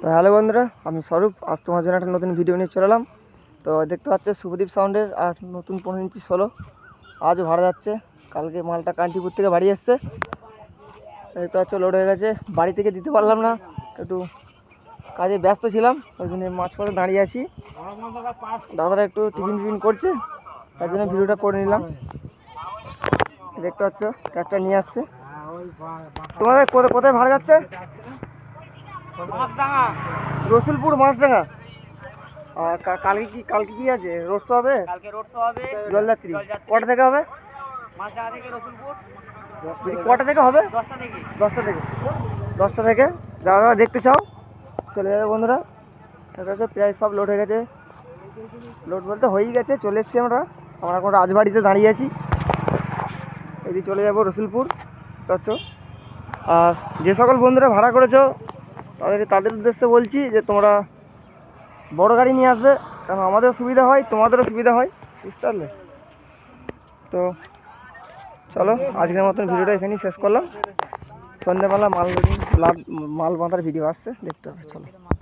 তো হ্যালো বন্ধুরা, আমি স্বরূপ। আজ তোমার জন্য একটা নতুন ভিডিও নিয়ে চলে এলাম। তো দেখতে পাচ্ছ শুভদীপ সাউন্ডের আর নতুন 15 ইঞ্চি 16 আজও ভাড়া যাচ্ছে। কালকে মালটা কান্টিপুর থেকে বাড়ি এসছে। দেখতে পাচ্ছ লোড হয়ে গেছে। বাড়ি থেকে দিতে পারলাম না, একটু কাজে ব্যস্ত ছিলাম, ওই জন্য মাঝপথে দাঁড়িয়ে আছি। দাদারা একটু টিফিন করছে, তার জন্য ভিডিওটা করে নিলাম। দেখতে পাচ্ছ ট্রাক্টর নিয়ে আসছে। তোমাদের কোথায় ভাড়া যাচ্ছে? রসুলপুর মাছরাঙা। আর কালকে কি আছে? রোড শো হবে? কালকে রোড শো হবে, জলযাত্রী। কটা থেকে হবে? মাছরাঙা থেকে রসুলপুর। কটা থেকে হবে? 10টা থেকে। 10টা থেকে যারা দেখতে চাও চলে যাবে বন্ধুরা। প্রায় সব লোড হয়ে গেছে। লোড বলতে হয়েই গেছে, চলে এসেছি আমরা এখন রাজবাড়িতে দাঁড়িয়ে আছি। এদিকে চলে যাবো রসুলপুর। বুঝতে। আর যে সকল বন্ধুরা ভাড়া করেছো তাদের উদ্দেশ্যে বলছি যে তোমরা বড় গাড়ি নিয়ে আসবে, কারণ আমাদেরও সুবিধা হয়, তোমাদেরও সুবিধা হয়। বুঝতে পারলে? তো চলো, আজকের মতন ভিডিওটা এখানেই শেষ করলাম। সন্ধ্যেবেলা মাল বাঁধার ভিডিও আসছে, দেখতে হবে। চলো।